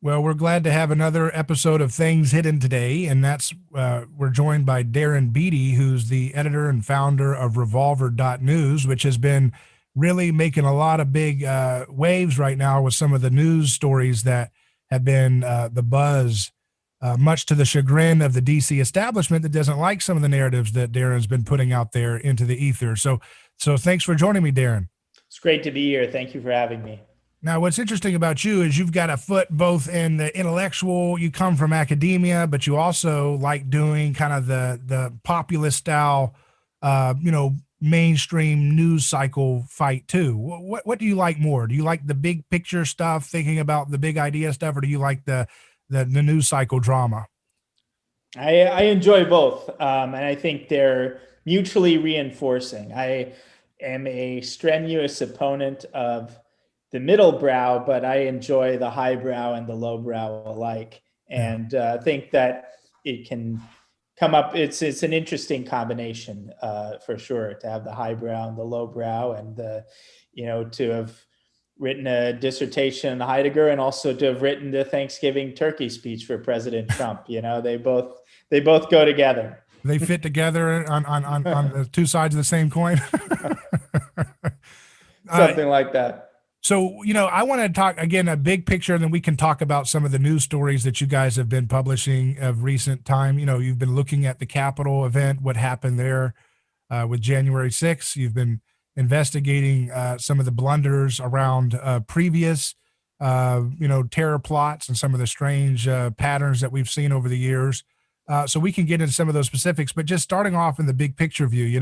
Well, we're glad to have another episode of Things Hidden today, and that's we're joined by Darren Beattie, who's the editor and founder of Revolver.news, which has been really making a lot of big waves right now with some of the news stories that have been the buzz, much to the chagrin of the DC establishment that doesn't like some of the narratives that Darren's been putting out there into the ether. So thanks for joining me, Darren. It's great to be here. Thank you for having me. Now, what's interesting about you is you've got a foot both in the intellectual, you come from academia, but you also like doing kind of the populist style, mainstream news cycle fight too. What do you like more? Do you like the big picture stuff, thinking about the big idea stuff, or do you like the news cycle drama? I enjoy both, and I think they're mutually reinforcing. I am a strenuous opponent of the middle brow, but I enjoy the high brow and the low brow alike, Yeah. and think that it can come up. It's an interesting combination for sure to have the high brow and the low brow, and to have written a dissertation on Heidegger and also to have written the Thanksgiving turkey speech for President Trump. They both go together. They fit together on the two sides of the same coin. uh, Something like that. So, I want to talk again a big picture, and then we can talk about some of the news stories that you guys have been publishing of recent time. You've been looking at the Capitol event, what happened there with January 6th. You've been investigating some of the blunders around previous, terror plots and some of the strange patterns that we've seen over the years. So we can get into some of those specifics, but just starting off in the big picture view,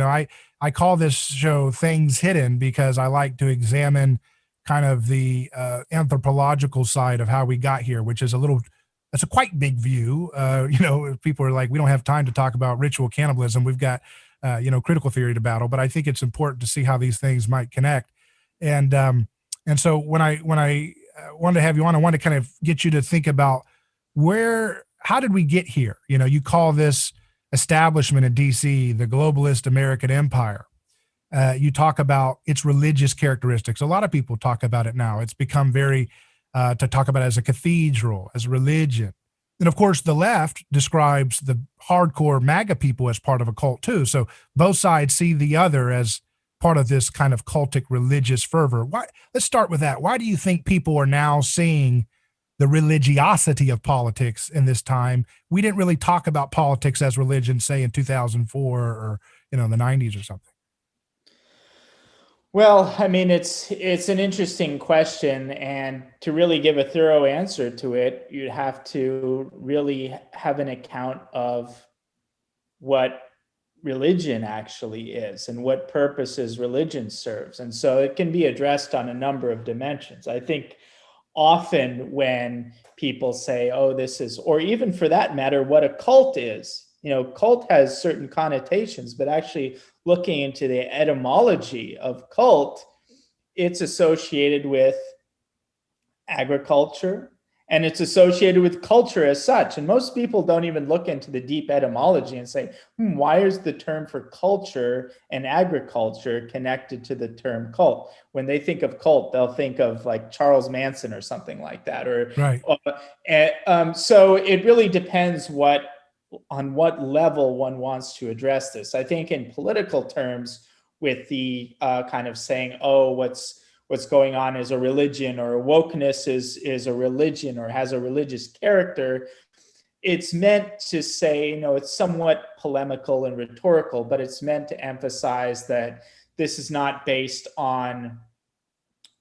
I call this show Things Hidden because I like to examine kind of the anthropological side of how we got here, which is it's a quite big view. People are like, we don't have time to talk about ritual cannibalism. We've got, critical theory to battle, but I think it's important to see how these things might connect. And so when I wanted to have you on, I wanted to kind of get you to think about how did we get here? You call this establishment in DC, the globalist American empire. You talk about its religious characteristics. A lot of people talk about it now. It's become very to talk about it as a cathedral, as a religion. And of course, the left describes the hardcore MAGA people as part of a cult too. So both sides see the other as part of this kind of cultic religious fervor. Let's start with that. Why do you think people are now seeing the religiosity of politics in this time? We didn't really talk about politics as religion, say in 2004 or the 90s or something. Well, I mean, it's an interesting question, and to really give a thorough answer to it, you'd have to really have an account of what religion actually is and what purposes religion serves. And so it can be addressed on a number of dimensions. I think often when people say, oh, this is, or even for that matter, what a cult is, cult has certain connotations, but actually looking into the etymology of cult, it's associated with agriculture and it's associated with culture as such. And most people don't even look into the deep etymology and say, why is the term for culture and agriculture connected to the term cult? When they think of cult, they'll think of like Charles Manson or something like that. Right. So it really depends on what level one wants to address this. I think in political terms, with the kind of saying, oh, what's going on is a religion, or wokeness is a religion or has a religious character, it's meant to say, it's somewhat polemical and rhetorical, but it's meant to emphasize that this is not based on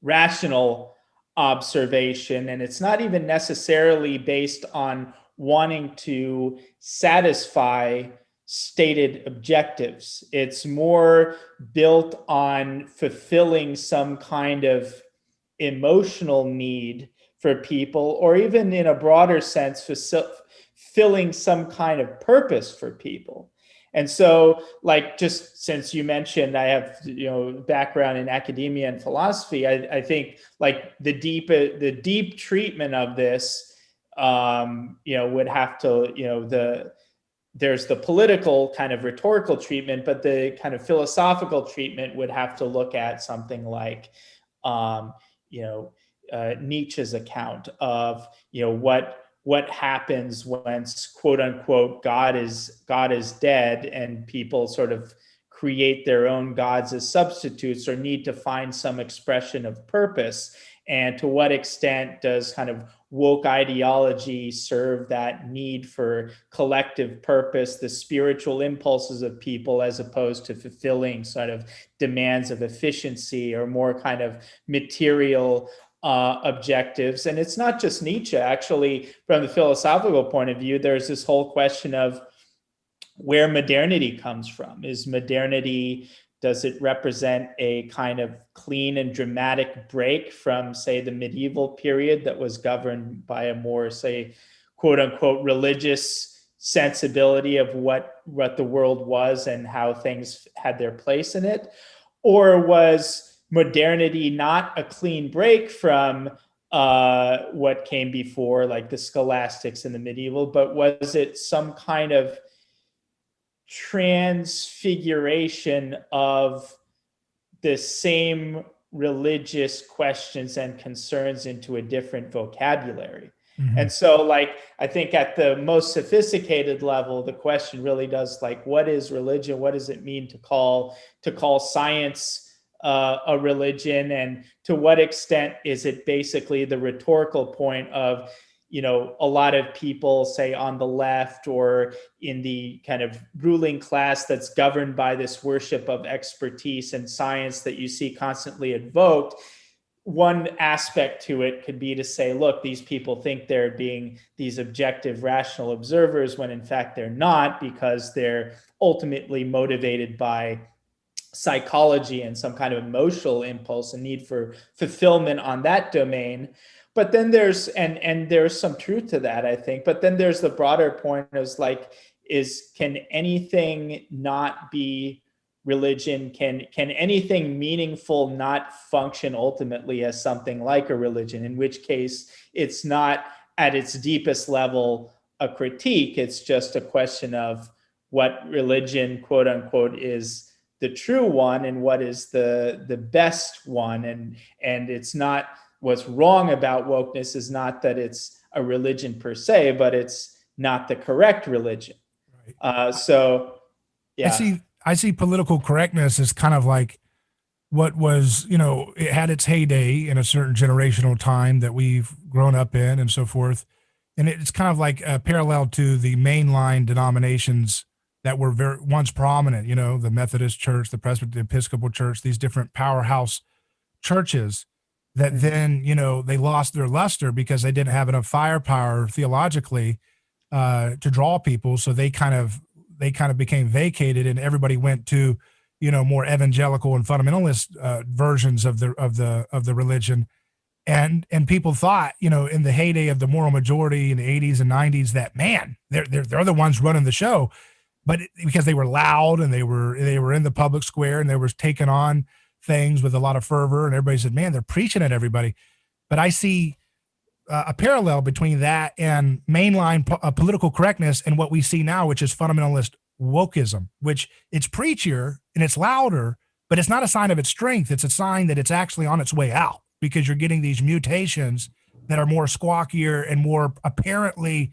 rational observation, and it's not even necessarily based on wanting to satisfy stated objectives. It's more built on fulfilling some kind of emotional need for people, or even in a broader sense, fulfilling some kind of purpose for people. And so, like, just since you mentioned I have background in academia and philosophy, I think like the deep treatment of this would have to, there's the political kind of rhetorical treatment, but the kind of philosophical treatment would have to look at something like, Nietzsche's account of, what happens when, quote unquote, God is dead, and people sort of create their own gods as substitutes or need to find some expression of purpose. And to what extent does kind of woke ideology serve that need for collective purpose, the spiritual impulses of people, as opposed to fulfilling sort of demands of efficiency or more kind of material objectives? And it's not just Nietzsche. Actually, from the philosophical point of view, there's this whole question of where modernity comes from. Is modernity, does it represent a kind of clean and dramatic break from, say, the medieval period that was governed by a more, say, quote unquote, religious sensibility of what the world was and how things had their place in it? Or was modernity not a clean break from what came before, like the scholastics in the medieval, but was it some kind of transfiguration of the same religious questions and concerns into a different vocabulary? Mm-hmm. And so, like, I think at the most sophisticated level, the question really does, like, what is religion? What does it mean to call science a religion? And to what extent is it basically the rhetorical point of, a lot of people, say, on the left or in the kind of ruling class that's governed by this worship of expertise and science that you see constantly invoked? One aspect to it could be to say, look, these people think they're being these objective, rational observers, when in fact they're not, because they're ultimately motivated by psychology and some kind of emotional impulse and need for fulfillment on that domain. But then there's, and there's some truth to that, I think. But then there's the broader point is can anything not be religion? Can anything meaningful not function ultimately as something like a religion? In which case, it's not at its deepest level a critique. It's just a question of what religion, quote unquote, is the true one and what is the best one. And it's not, what's wrong about wokeness is not that it's a religion per se, but it's not the correct religion. Right. So, yeah. I see political correctness as kind of like what was, it had its heyday in a certain generational time that we've grown up in and so forth. And it's kind of like a parallel to the mainline denominations that were very once prominent, the Methodist Church, the Presbyterian Episcopal Church, these different powerhouse churches that then, they lost their luster because they didn't have enough firepower theologically to draw people. So they kind of became vacated, and everybody went to, more evangelical and fundamentalist versions of the religion. And people thought, in the heyday of the moral majority in the 80s and 90s, that, man, they're the ones running the show. But because they were loud and they were in the public square and they were taking on things with a lot of fervor, and everybody said, man, they're preaching at everybody. But I see a parallel between that and mainline political correctness and what we see now, which is fundamentalist wokeism, which it's preachier and it's louder, but it's not a sign of its strength. It's a sign that it's actually on its way out, because you're getting these mutations that are more squawkier and more apparently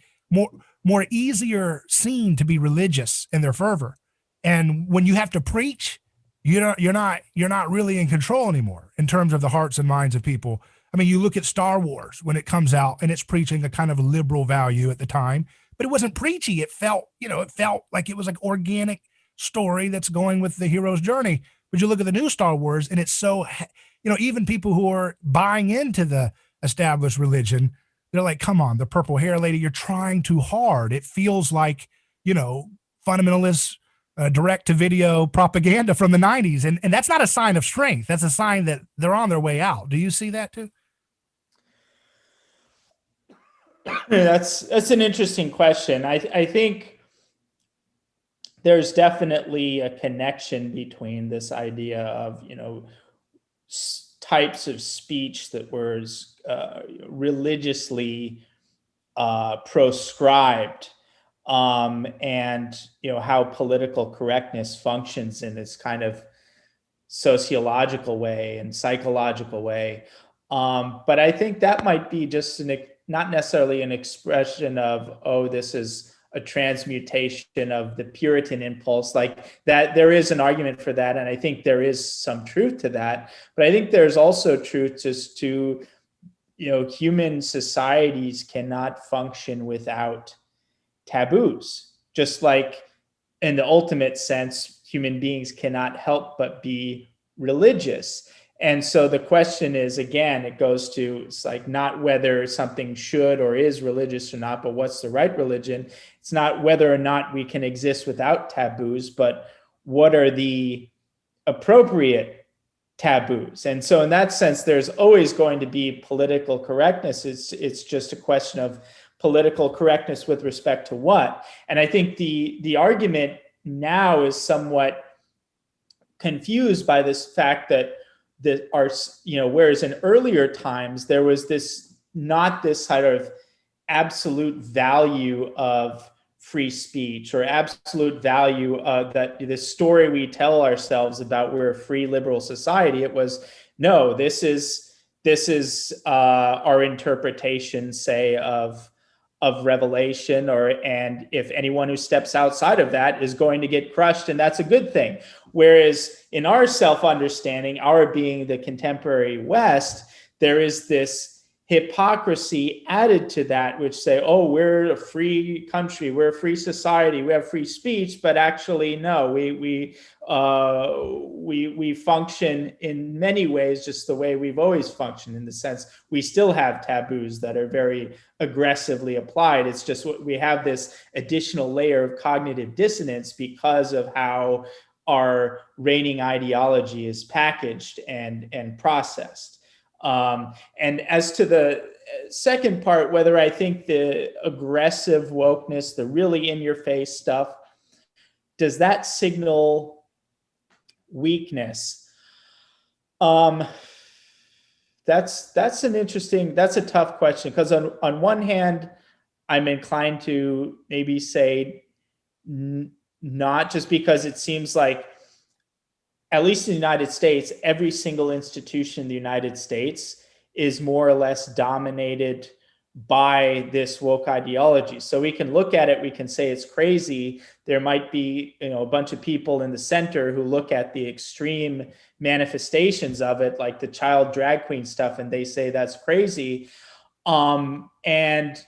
more easier seen to be religious in their fervor. And when you have to preach, you're not really in control anymore in terms of the hearts and minds of people. I mean, you look at Star Wars when it comes out, and it's preaching a kind of liberal value at the time, but it wasn't preachy. It felt like it was like organic story that's going with the hero's journey. But you look at the new Star Wars, and it's so, even people who are buying into the established religion, they're like, come on, the purple hair lady, you're trying too hard. It feels like, fundamentalist direct-to-video propaganda from the 90s. And that's not a sign of strength. That's a sign that they're on their way out. Do you see that too? That's an interesting question. I think there's definitely a connection between this idea of, types of speech that was religiously proscribed, and how political correctness functions in this kind of sociological way and psychological way. But I think that might be just not necessarily an expression of, oh, this is a transmutation of the Puritan impulse. Like that, there is an argument for that, and I think there is some truth to that. But I think there's also truth just to, human societies cannot function without taboos. Just like in the ultimate sense, human beings cannot help but be religious. And so the question is, again, it goes to, it's like not whether something should or is religious or not, but what's the right religion. It's not whether or not we can exist without taboos, but what are the appropriate taboos. And so in that sense, there's always going to be political correctness. It's just a question of political correctness with respect to what. And I think the argument now is somewhat confused by this fact that whereas in earlier times there was not this sort of absolute value of free speech or absolute value that the story we tell ourselves about we're a free liberal society. It was, no, this is our interpretation, say, of Revelation, and if anyone who steps outside of that is going to get crushed, and that's a good thing. Whereas in our self-understanding, our being the contemporary West, there is this hypocrisy added to that, which say, oh, we're a free country, we're a free society, we have free speech, but actually, no, we function in many ways just the way we've always functioned, in the sense we still have taboos that are very aggressively applied. It's just we have this additional layer of cognitive dissonance because of how our reigning ideology is packaged and processed. And as to the second part, whether I think the aggressive wokeness, the really in-your-face stuff, does that signal weakness? That's a tough question, because on one hand, I'm inclined to maybe say not, just because it seems like, at least in the United States, every single institution in the United States is more or less dominated by this woke ideology. So we can look at it, we can say it's crazy. There might be, a bunch of people in the center who look at the extreme manifestations of it, like the child drag queen stuff, and they say that's crazy. And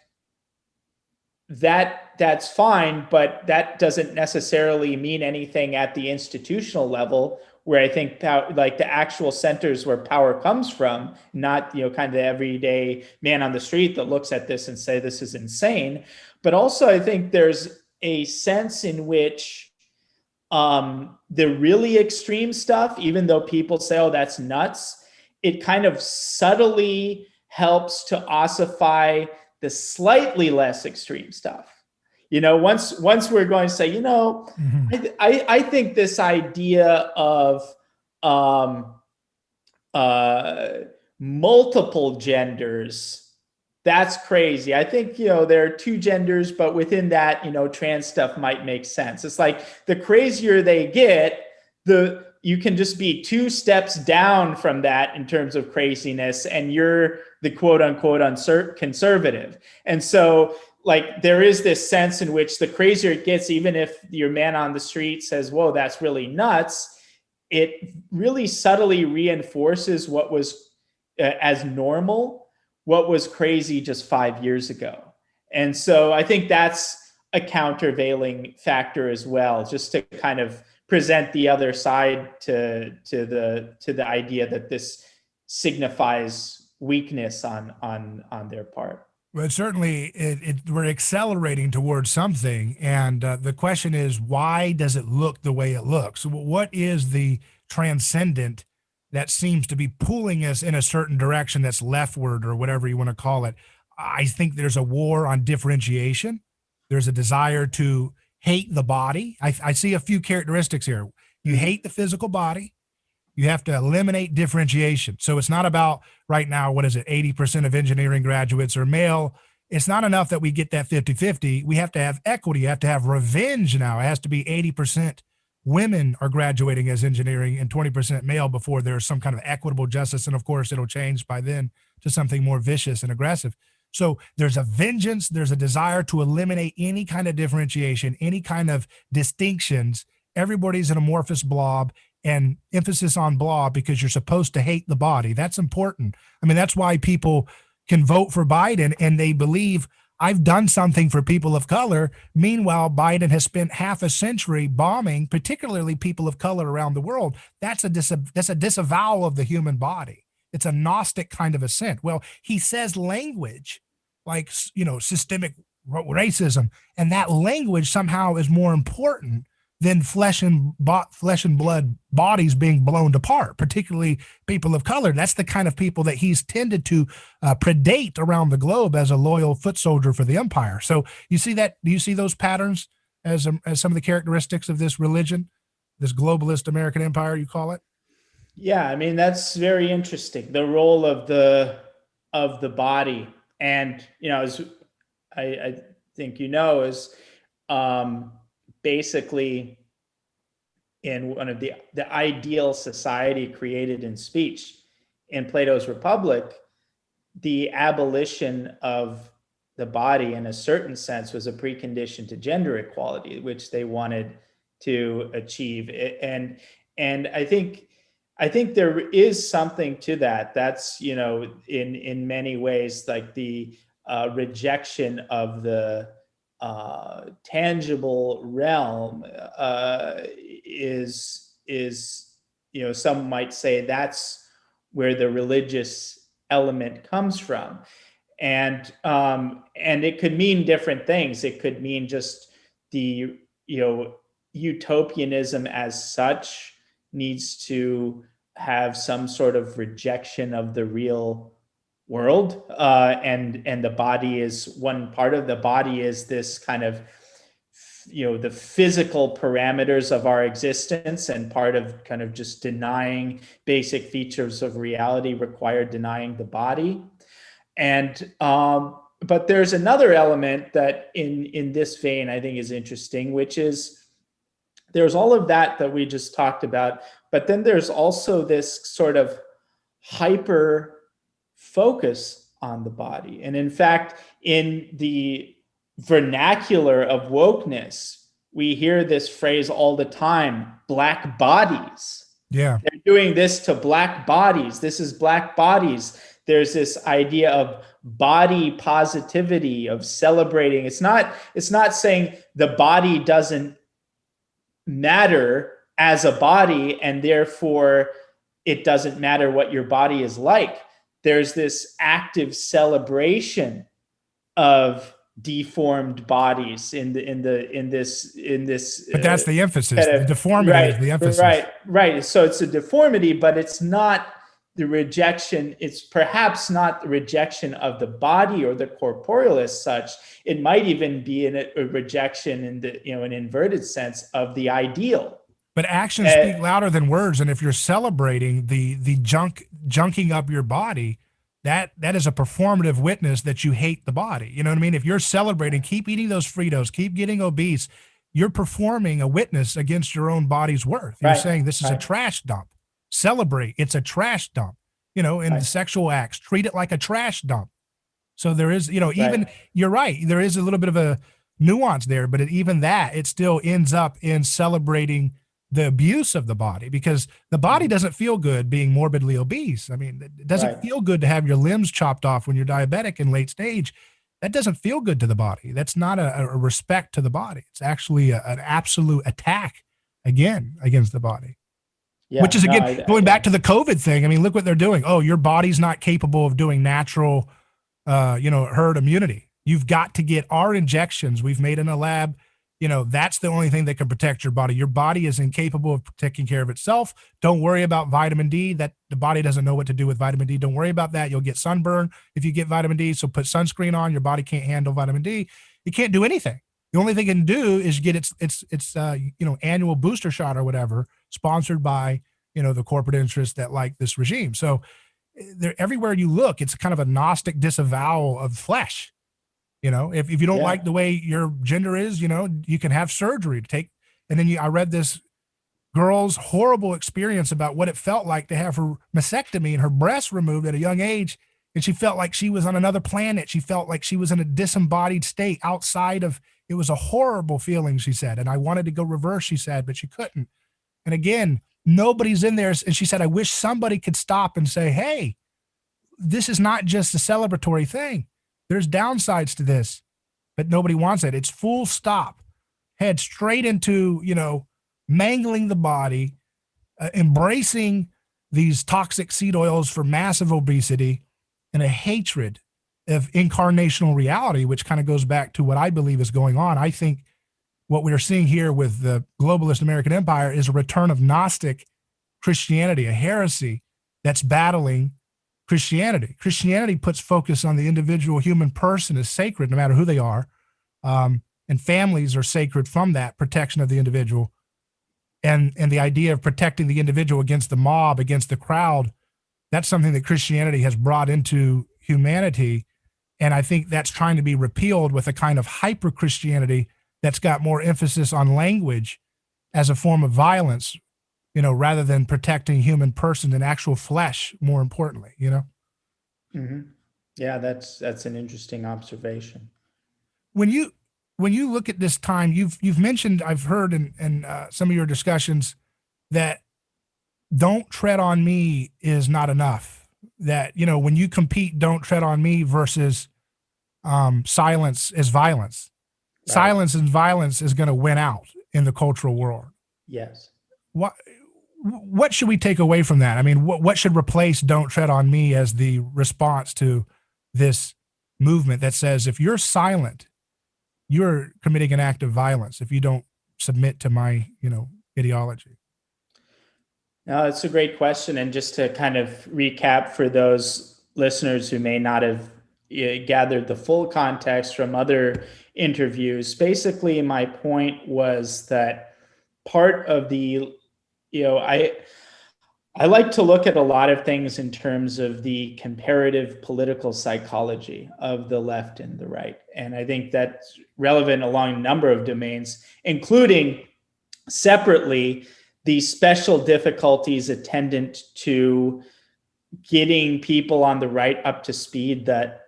that's fine, but that doesn't necessarily mean anything at the institutional level, where I think like the actual centers where power comes from, not, kind of the everyday man on the street that looks at this and say, this is insane. But also I think there's a sense in which the really extreme stuff, even though people say, oh, that's nuts, it kind of subtly helps to ossify the slightly less extreme stuff. Once we're going to say, mm-hmm. I think this idea of multiple genders, that's crazy. I think, there are two genders, but within that, trans stuff might make sense. It's like the crazier they get, you can just be two steps down from that in terms of craziness, and you're the quote unquote conservative. And so, like, there is this sense in which the crazier it gets, even if your man on the street says, whoa, that's really nuts, it really subtly reinforces what was as normal, what was crazy just 5 years ago. And so I think that's a countervailing factor as well, just to kind of present the other side to the idea that this signifies weakness on their part. Well, certainly we're accelerating towards something. And the question is, why does it look the way it looks? What is the transcendent that seems to be pulling us in a certain direction that's leftward, or whatever you want to call it? I think there's a war on differentiation. There's a desire to hate the body. I see a few characteristics here. You hate the physical body. You have to eliminate differentiation. So it's not about right now, 80% of engineering graduates are male. It's not enough that we get that 50-50. We have to have equity. You have to have revenge now. It has to be 80% women are graduating as engineering and 20% male before there's some kind of equitable justice. And of course, it'll change by then to something more vicious and aggressive. So there's a vengeance, there's a desire to eliminate any kind of differentiation, any kind of distinctions. Everybody's an amorphous blob, and emphasis on blob because you're supposed to hate the body. That's important. I mean, that's why people can vote for Biden and they believe I've done something for people of color. Meanwhile, Biden has spent half a century bombing, particularly people of color around the world. That's a disavowal of the human body. It's a Gnostic kind of assent. Well, he says language like, systemic racism, and that language somehow is more important than flesh and blood bodies being blown apart, particularly people of color. That's the kind of people that he's tended to predate around the globe as a loyal foot soldier for the empire. So you see that? Do you see those patterns as some of the characteristics of this religion, this globalist American empire, you call it? Yeah, I mean, that's very interesting. The role of the body, and as I think is basically in one of the ideal society created in speech in Plato's Republic, the abolition of the body in a certain sense was a precondition to gender equality, which they wanted to achieve. And I think there is something to that. That's, in many ways, like the rejection of the tangible realm is some might say that's where the religious element comes from, and it could mean different things. It could mean just the utopianism as such needs to have some sort of rejection of the real world, and the body is one part of the body is this kind of the physical parameters of our existence, and part of kind of just denying basic features of reality required denying the body. And but there's another element that in this vein I think is interesting, which is there's all of that we just talked about, but then there's also this sort of hyper focus on the body. And in fact, in the vernacular of wokeness, we hear this phrase all the time: black bodies. Yeah. They're doing this to black bodies. This is black bodies. There's this idea of body positivity, of celebrating. It's not saying the body doesn't matter as a body, and therefore it doesn't matter what your body is like. There's this active celebration of deformed bodies in this. But that's the emphasis. The deformity is the emphasis. Right. So it's a deformity, but it's not the rejection. It's perhaps not the rejection of the body or the corporeal as such. It might even be a rejection in an inverted sense of the ideal. But actions speak louder than words. And if you're celebrating the junking up your body, that is a performative witness that you hate the body. You know what I mean? If you're celebrating, keep eating those Fritos, keep getting obese, you're performing a witness against your own body's worth. You're saying this is a trash dump. Celebrate. It's a trash dump. In sexual acts, treat it like a trash dump. So there is, even you're right. There is a little bit of a nuance there, but even it still ends up in celebrating the abuse of the body, because the body doesn't feel good being morbidly obese. I mean, it doesn't feel good to have your limbs chopped off when you're diabetic in late stage. That doesn't feel good to the body. That's not a respect to the body. It's actually an absolute attack against the body. Yeah, which is going back to the COVID thing. I mean, look what they're doing. Oh, your body's not capable of doing natural, herd immunity. You've got to get our injections we've made in a lab. That's the only thing that can protect your body. Your body is incapable of taking care of itself. Don't worry about vitamin D. That the body doesn't know what to do with vitamin D. Don't worry about that. You'll get sunburn if you get vitamin D. So put sunscreen on. Your body can't handle vitamin D. It can't do anything. The only thing it can do is get its annual booster shot or whatever, sponsored by the corporate interests that like this regime. So everywhere you look, it's kind of a Gnostic disavowal of flesh. If you don't like the way your gender is, you can have surgery to take. And then I read this girl's horrible experience about what it felt like to have her mastectomy and her breasts removed at a young age. And she felt like she was on another planet. She felt like she was in a disembodied state outside of, it was a horrible feeling, she said. And I wanted to go reverse, she said, but she couldn't. And again, nobody's in there. And she said, I wish somebody could stop and say, hey, this is not just a celebratory thing. There's downsides to this, but nobody wants it. It's full stop. Head straight into, mangling the body, embracing these toxic seed oils for massive obesity, and a hatred of incarnational reality, which kind of goes back to what I believe is going on. I think what we're seeing here with the globalist American empire is a return of Gnostic Christianity, a heresy that's battling Christianity. Christianity puts focus on the individual human person as sacred, no matter who they are. And families are sacred from that protection of the individual. And the idea of protecting the individual against the mob, against the crowd, that's something that Christianity has brought into humanity. And I think that's trying to be repealed with a kind of hyper Christianity that's got more emphasis on language as a form of violence, rather than protecting human person and actual flesh, more importantly, Mm-hmm. Yeah, that's an interesting observation. When you look at this time, you've mentioned, I've heard in some of your discussions that don't tread on me is not enough. That, when you compete, don't tread on me versus silence is violence. Right. Silence and violence is going to win out in the cultural world. Yes. What should we take away from that? I mean, what should replace don't tread on me as the response to this movement that says, if you're silent, you're committing an act of violence if you don't submit to my, ideology? No, it's a great question. And just to kind of recap for those listeners who may not have gathered the full context from other interviews, basically my point was that part of the, I like to look at a lot of things in terms of the comparative political psychology of the left and the right. And I think that's relevant along a number of domains, including separately the special difficulties attendant to getting people on the right up to speed that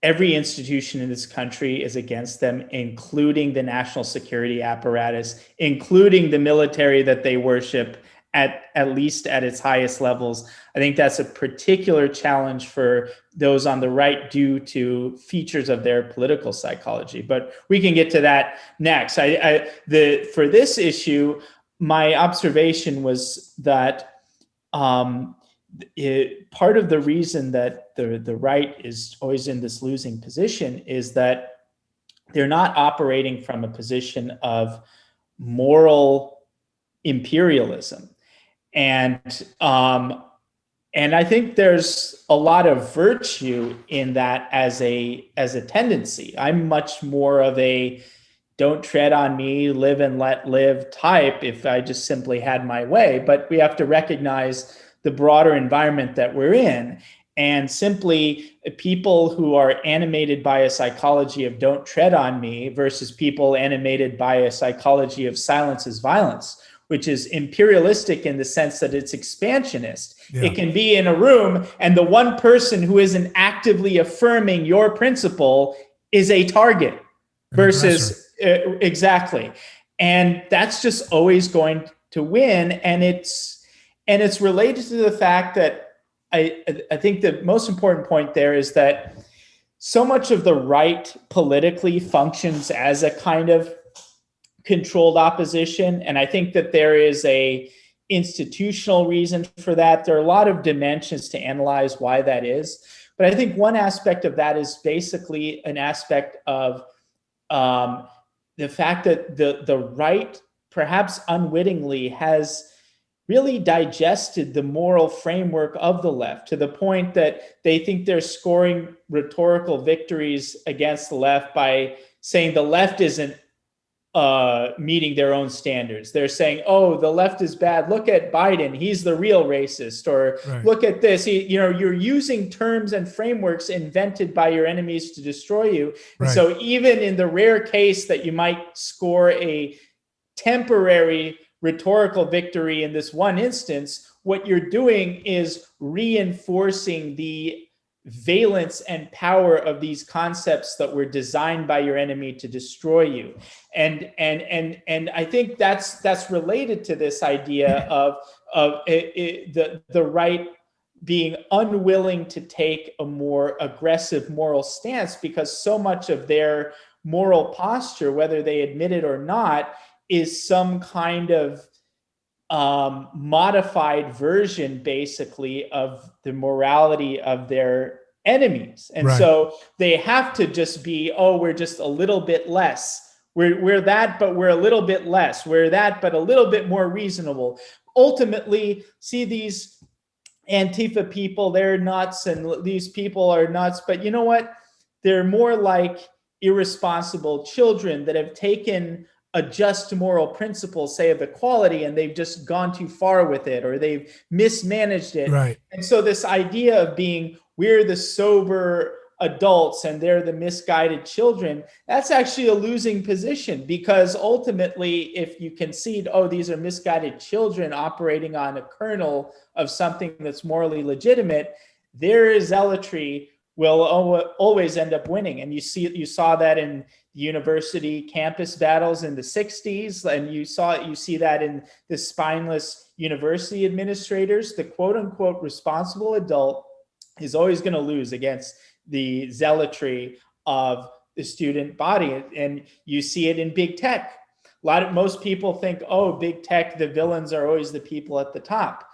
every institution in this country is against them, including the national security apparatus, including the military that they worship at least at its highest levels. I think that's a particular challenge for those on the right due to features of their political psychology. But we can get to that next. For this issue, my observation was that part of the reason that the right is always in this losing position is that they're not operating from a position of moral imperialism. And I think there's a lot of virtue in that as a tendency. I'm much more of a don't tread on me, live and let live type if I just simply had my way. But we have to recognize the broader environment that we're in. And simply people who are animated by a psychology of don't tread on me versus people animated by a psychology of silence is violence, which is imperialistic in the sense that it's expansionist. Yeah. It can be in a room and the one person who isn't actively affirming your principle is a target versus exactly. And that's just always going to win. And it's related to the fact that I think the most important point there is that so much of the right politically functions as a kind of controlled opposition. And I think that there is a institutional reason for that. There are a lot of dimensions to analyze why that is. But I think one aspect of that is basically an aspect of the fact that the right, perhaps unwittingly, has really digested the moral framework of the left to the point that they think they're scoring rhetorical victories against the left by saying the left isn't meeting their own standards. They're saying, oh, the left is bad. Look at Biden. He's the real racist. Or right. Look at this. You're using terms and frameworks invented by your enemies to destroy you. Right. And so even in the rare case that you might score a temporary rhetorical victory in this one instance, what you're doing is reinforcing the valence and power of these concepts that were designed by your enemy to destroy you. And I think that's related to this idea of the right being unwilling to take a more aggressive moral stance, because so much of their moral posture, whether they admit it or not, is some kind of modified version, basically, of the morality of their enemies. And so they have to just be, oh, we're just a little bit less. We're that, but we're a little bit less. We're that, but a little bit more reasonable. Ultimately, see these Antifa people, they're nuts, and these people are nuts. But you know what? They're more like irresponsible children that have taken a just moral principle, say of equality, and they've just gone too far with it, or they've mismanaged it. Right. And so this idea of being, we're the sober adults and they're the misguided children, that's actually a losing position, because ultimately, if you concede, oh, these are misguided children operating on a kernel of something that's morally legitimate, their zealotry will always end up winning. And you saw that in university campus battles in the 60s, and you see that in the spineless university administrators. The quote unquote responsible adult is always going to lose against the zealotry of the student body. And you see it in big tech. Most people think, oh, big tech, the villains are always the people at the top.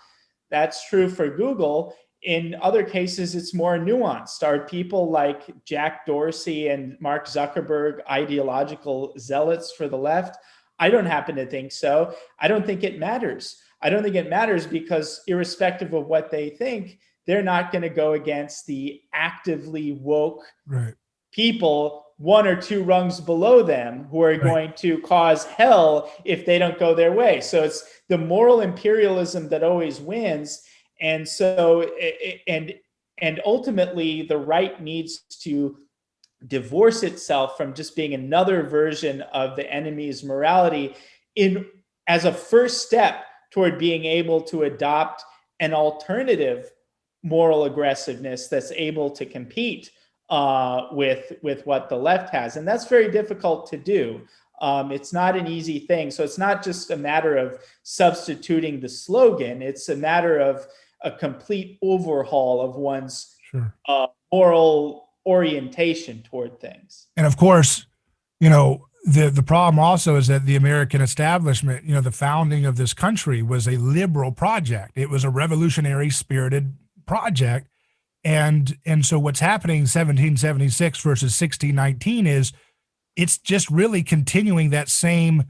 That's true for Google. In other cases, it's more nuanced. Are people like Jack Dorsey and Mark Zuckerberg ideological zealots for the left? I don't happen to think so. I don't think it matters. I don't think it matters, because irrespective of what they think, they're not going to go against the actively woke people one or two rungs below them, who are going to cause hell if they don't go their way. So it's the moral imperialism that always wins. And so, and ultimately, the right needs to divorce itself from just being another version of the enemy's morality as a first step toward being able to adopt an alternative moral aggressiveness that's able to compete with what the left has. And that's very difficult to do. It's not an easy thing. So it's not just a matter of substituting the slogan. It's a matter of a complete overhaul of one's moral orientation toward things. And of course, you know, the problem also is that the American establishment, you know, the founding of this country was a liberal project. It was a revolutionary spirited project. And so what's happening 1776 versus 1619 is it's just really continuing that same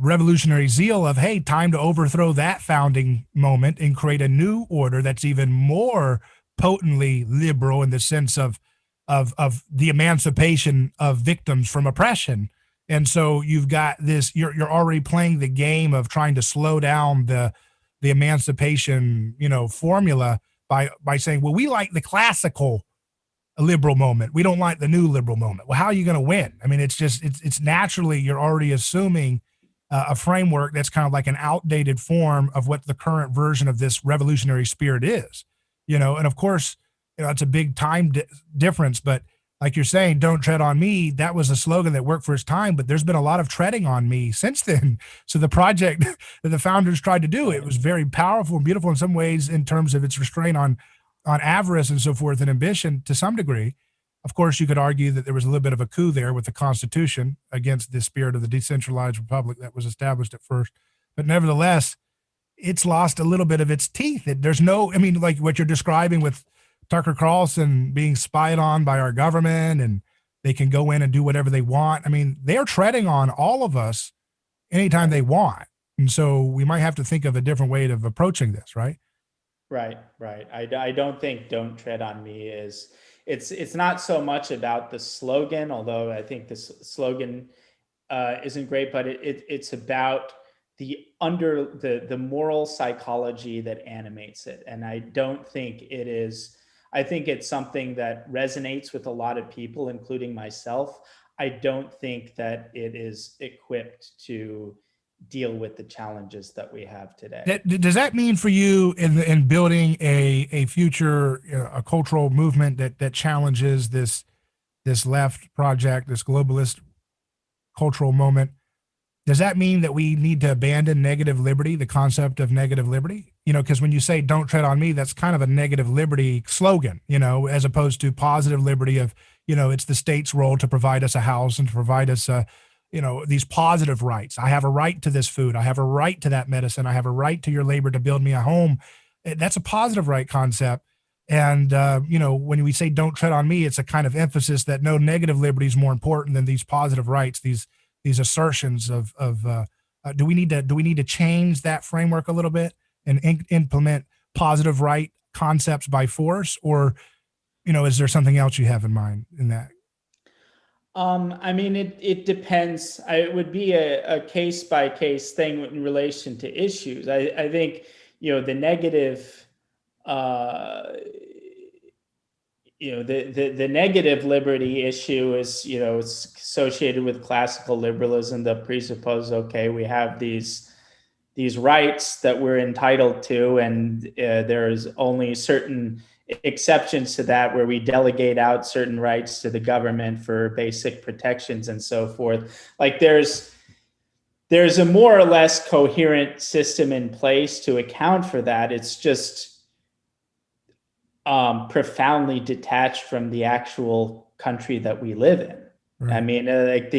revolutionary zeal of, hey, time to overthrow that founding moment and create a new order that's even more potently liberal in the sense of the emancipation of victims from oppression. And so you've got this, you're already playing the game of trying to slow down the emancipation, you know, formula by saying, well, we like the classical liberal moment. We don't like the new liberal moment. Well, how are you going to win? I mean, it's naturally, you're already assuming a framework that's kind of like an outdated form of what the current version of this revolutionary spirit is, you know? And of course, you know, it's a big time difference, but like you're saying, don't tread on me. That was a slogan that worked for its time, but there's been a lot of treading on me since then. So the project that the founders tried to do, it was very powerful and beautiful in some ways in terms of its restraint on avarice and so forth and ambition to some degree. Of course, you could argue that there was a little bit of a coup there with the Constitution against the spirit of the decentralized republic that was established at first. But nevertheless, it's lost a little bit of its teeth. There's no, I mean, like what you're describing with Tucker Carlson being spied on by our government and they can go in and do whatever they want. I mean, they're treading on all of us anytime they want. And so we might have to think of a different way of approaching this, right? Right. I don't think "Don't tread on me" is, it's not so much about the slogan, although I think this slogan isn't great, but it's about the moral psychology that animates it. And I don't think it is. I think it's something that resonates with a lot of people, including myself. I don't think that it is equipped to deal with the challenges that we have today. Does that mean for you in building a future, a cultural movement that challenges this left project, this globalist cultural moment? Does that mean that we need to abandon negative liberty, the concept of negative liberty? Because when you say "don't tread on me," that's kind of a negative liberty slogan, as opposed to positive liberty of, it's the state's role to provide us a house and to provide us these positive rights. I have a right to this food. I have a right to that medicine. I have a right to your labor to build me a home. That's a positive right concept. And, when we say "don't tread on me," it's a kind of emphasis that no, negative liberty is more important than these positive rights, these assertions of do we need to change that framework a little bit and implement positive right concepts by force, or is there something else you have in mind in that? I mean, it depends. It would be a case by case thing in relation to issues. I think the negative. The negative liberty issue is, it's associated with classical liberalism that presupposes, okay, we have these rights that we're entitled to, and there's only certain exceptions to that where we delegate out certain rights to the government for basic protections and so forth. Like there's a more or less coherent system in place to account for that. It's just profoundly detached from the actual country that we live in. Right. I mean, like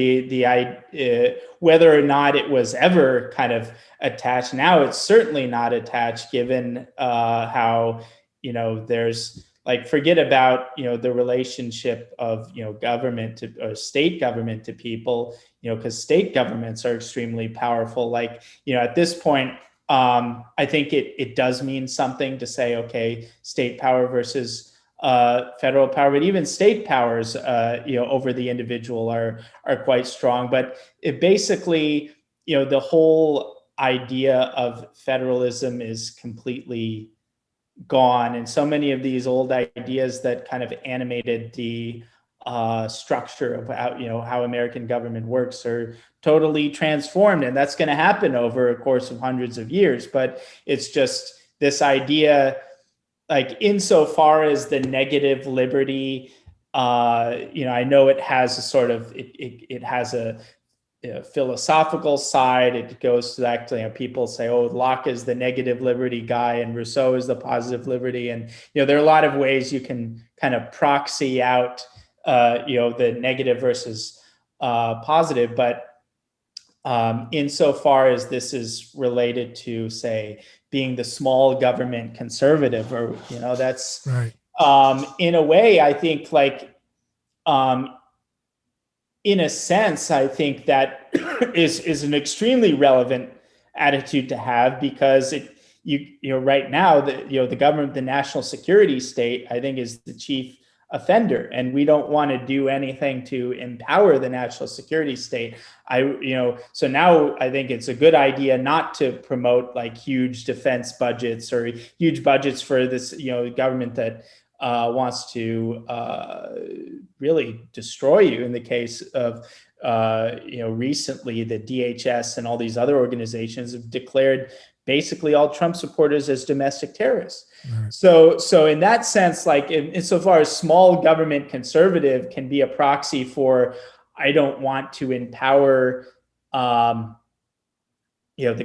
whether or not it was ever kind of attached, now it's certainly not attached, given how there's like, forget about the relationship of government to, or state government to people, because state governments are extremely powerful. Like at this point, I think it does mean something to say, okay, state power versus federal power, but even state powers, over the individual are quite strong. But it basically, the whole idea of federalism is completely gone, and so many of these old ideas that kind of animated the structure of how American government works are totally transformed, and that's going to happen over a course of hundreds of years. But it's just this idea, like insofar as the negative liberty, I know it has a sort of it has a philosophical side. It goes to that, people say, oh, Locke is the negative liberty guy and Rousseau is the positive liberty, and there are a lot of ways you can kind of proxy out the negative versus positive. But insofar as this is related to, say, being the small government conservative, or that's right. In a way, I think, like in a sense, I think that is an extremely relevant attitude to have, because right now the government, the national security state, I think, is the chief offender, and we don't want to do anything to empower the national security state. So now I think it's a good idea not to promote like huge defense budgets or huge budgets for this government that wants to really destroy you. In the case of recently, the DHS and all these other organizations have declared basically all Trump supporters as domestic terrorists. Right. So in that sense, like insofar as small government conservative can be a proxy for, I don't want to empower the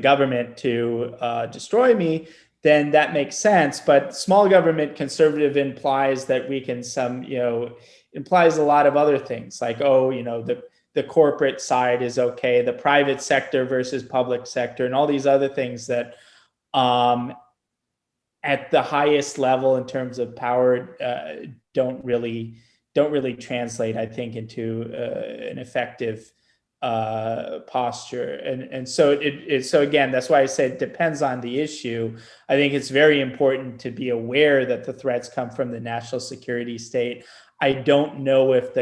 government to destroy me, then that makes sense. But small government conservative implies that we can implies a lot of other things, like, the corporate side is okay, the private sector versus public sector, and all these other things that at the highest level in terms of power don't really translate, I think, into an effective posture. And so so again, that's why I said it depends on the issue. I think it's very important to be aware that the threats come from the national security state. I don't know if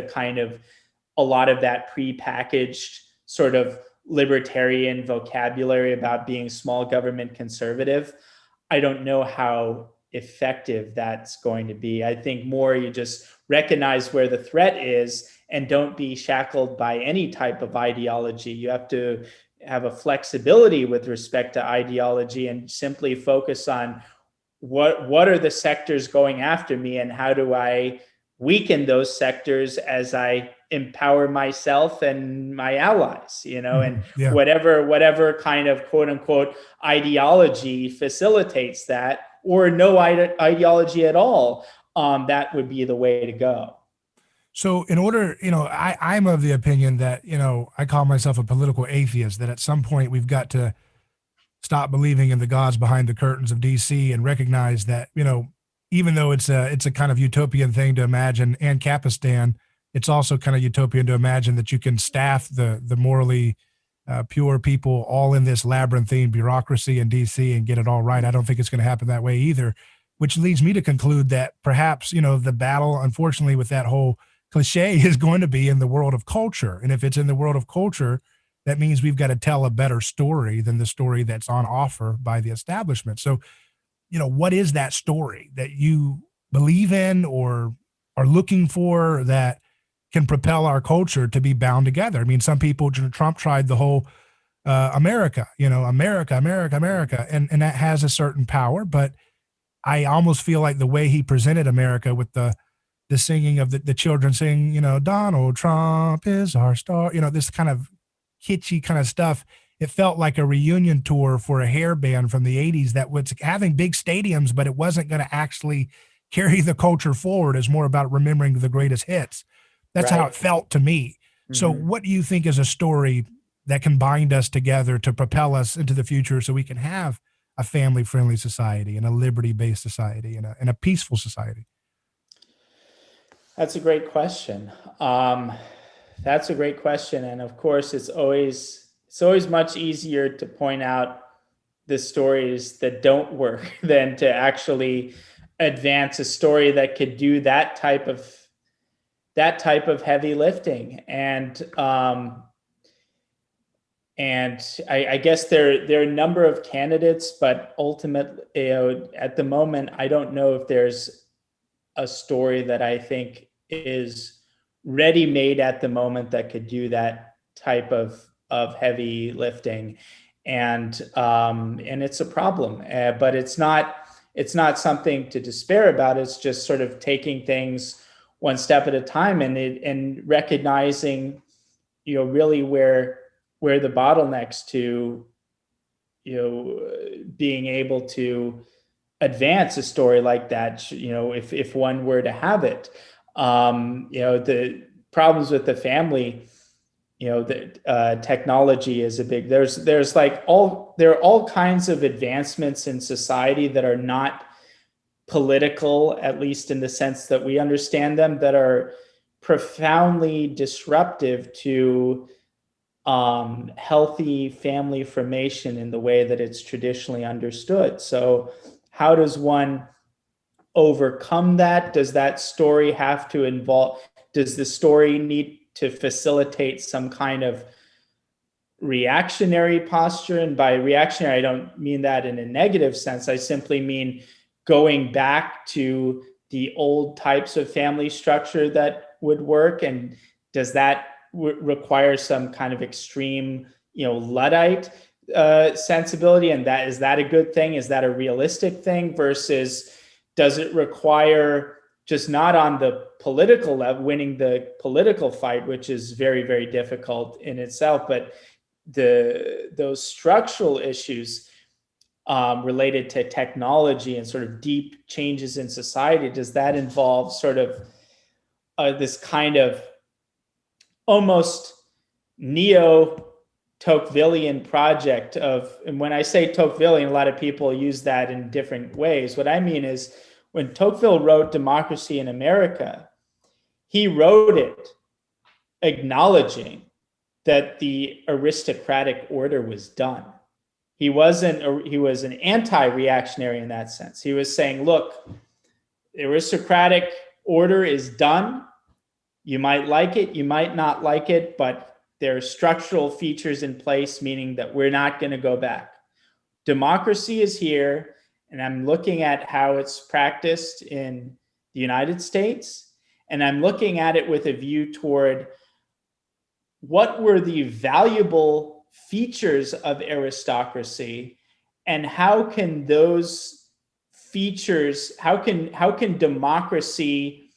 a lot of that prepackaged sort of libertarian vocabulary about being small government conservative, I don't know how effective that's going to be. I think more you just recognize where the threat is and don't be shackled by any type of ideology. You have to have a flexibility with respect to ideology and simply focus on what are the sectors going after me, and how do I weaken those sectors as I empower myself and my allies, and Yeah. whatever kind of quote unquote ideology facilitates that, or no ideology at all, that would be the way to go. So in order, I'm of the opinion that, I call myself a political atheist, that at some point we've got to stop believing in the gods behind the curtains of DC and recognize that, even though it's a kind of utopian thing to imagine Ancapistan, it's also kind of utopian to imagine that you can staff the morally pure people all in this labyrinthine bureaucracy in DC and get it all right. I don't think it's going to happen that way either, which leads me to conclude that perhaps, the battle, unfortunately, with that whole cliche is going to be in the world of culture. And if it's in the world of culture, that means we've got to tell a better story than the story that's on offer by the establishment. So, what is that story that you believe in or are looking for that can propel our culture to be bound together? I mean, some people, Trump tried the whole America, America, America, America, and that has a certain power. But I almost feel like the way he presented America with the singing of the children sing, Donald Trump is our star, this kind of kitschy kind of stuff. It felt like a reunion tour for a hair band from the 80s that was having big stadiums, but it wasn't going to actually carry the culture forward. It's more about remembering the greatest hits. That's how it felt to me. So what do you think is a story that can bind us together to propel us into the future so we can have a family-friendly society and a liberty-based society and a peaceful society? That's a great question. That's a great question. And of course, it's always much easier to point out the stories that don't work than to actually advance a story that could do that type of heavy lifting. And I guess there are a number of candidates, but ultimately, at the moment, I don't know if there's a story that I think is ready-made at the moment that could do that type of heavy lifting. And it's a problem, but it's not something to despair about. It's just sort of taking things one step at a time and recognizing, really where the bottlenecks to, being able to advance a story like that, if one were to have it. The problems with the family, the technology is a big, there are all kinds of advancements in society that are not political, at least in the sense that we understand them, that are profoundly disruptive to healthy family formation in the way that it's traditionally understood. So how does one overcome that? Does that story have to involve, does the story need to facilitate some kind of reactionary posture? And by reactionary, I don't mean that in a negative sense. I simply mean going back to the old types of family structure that would work. And does that require some kind of extreme, Luddite sensibility? And is that a good thing? Is that a realistic thing? Versus, does it require just not on the political level, winning the political fight, which is very, very difficult in itself, but those structural issues related to technology and sort of deep changes in society, does that involve sort of this kind of almost neo-Tocquevillian project of, and when I say Tocquevillian, a lot of people use that in different ways. What I mean is, when Tocqueville wrote Democracy in America, he wrote it acknowledging that the aristocratic order was done. He was an anti-reactionary in that sense. He was saying, look, the aristocratic order is done. You might like it, you might not like it, but there are structural features in place, meaning that we're not going to go back. Democracy is here, and I'm looking at how it's practiced in the United States, and I'm looking at it with a view toward what were the valuable features of aristocracy, and how can those features, how can democracy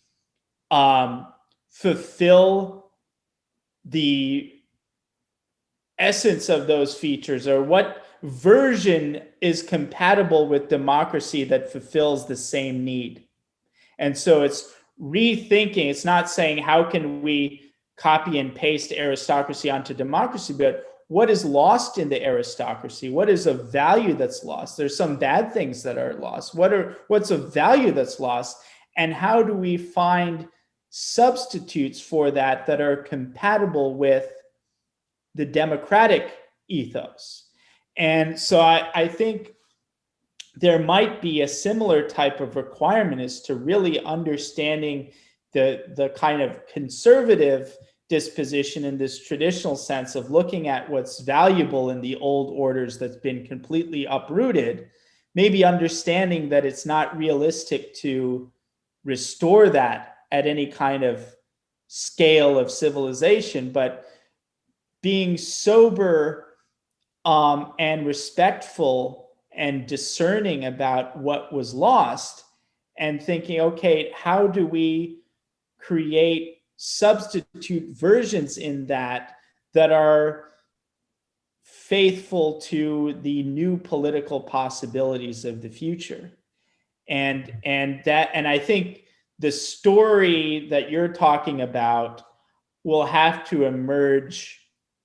fulfill the essence of those features, or what version is compatible with democracy that fulfills the same need? And so it's rethinking. It's not saying how can we copy and paste aristocracy onto democracy, but what is lost in the aristocracy? What is of value that's lost? There's some bad things that are lost. What's of value that's lost? And how do we find substitutes for that that are compatible with the democratic ethos? And so I think there might be a similar type of requirement, is to really understanding the kind of conservative disposition in this traditional sense of looking at what's valuable in the old orders that's been completely uprooted, maybe understanding that it's not realistic to restore that at any kind of scale of civilization, but being sober and respectful and discerning about what was lost, and thinking, okay, how do we create substitute versions in that are faithful to the new political possibilities of the future? And I think the story that you're talking about will have to emerge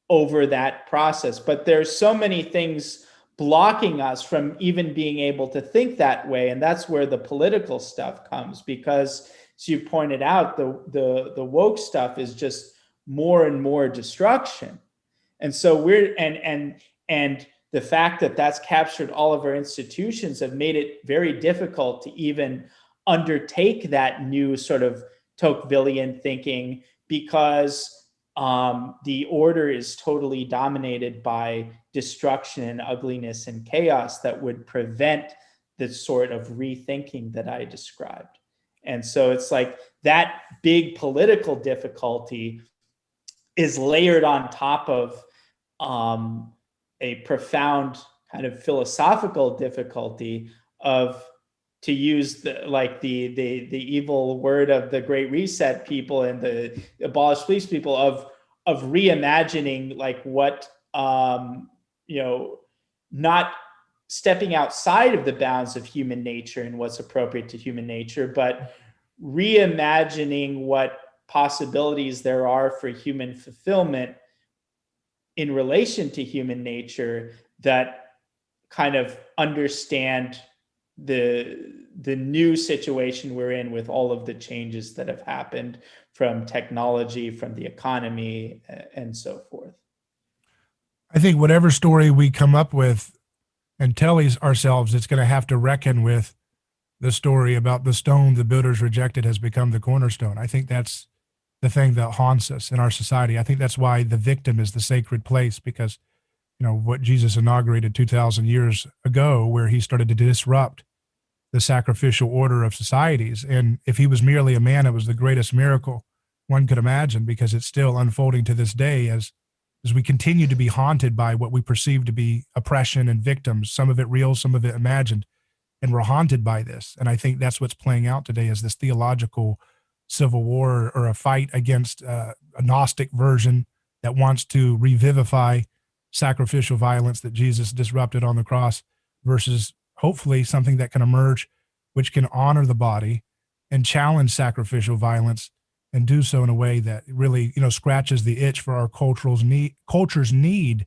over that process. But there's so many things blocking us from even being able to think that way. And that's where the political stuff comes, because as you pointed out, the woke stuff is just more and more destruction. And so and the fact that that's captured all of our institutions have made it very difficult to even undertake that new sort of Tocquevillian thinking, because the order is totally dominated by destruction and ugliness and chaos that would prevent the sort of rethinking that I described. And so it's like that big political difficulty is layered on top of a profound kind of philosophical difficulty of, to use the evil word of the Great Reset people and the abolished police people, of reimagining like what not stepping outside of the bounds of human nature and what's appropriate to human nature, but reimagining what possibilities there are for human fulfillment in relation to human nature, that kind of understand the new situation we're in with all of the changes that have happened from technology, from the economy, and so forth. I think whatever story we come up with and tell ourselves, it's going to have to reckon with the story about the stone the builders rejected has become the cornerstone. I think that's the thing that haunts us in our society. I think that's why the victim is the sacred place, because, what Jesus inaugurated 2,000 years ago, where he started to disrupt the sacrificial order of societies. And if he was merely a man, it was the greatest miracle one could imagine, because it's still unfolding to this day as we continue to be haunted by what we perceive to be oppression and victims, some of it real, some of it imagined. And we're haunted by this. And I think that's what's playing out today, is this theological civil war, or a fight against a Gnostic version that wants to revivify sacrificial violence that Jesus disrupted on the cross, versus hopefully something that can emerge, which can honor the body and challenge sacrificial violence, and do so in a way that really, scratches the itch for our culture's need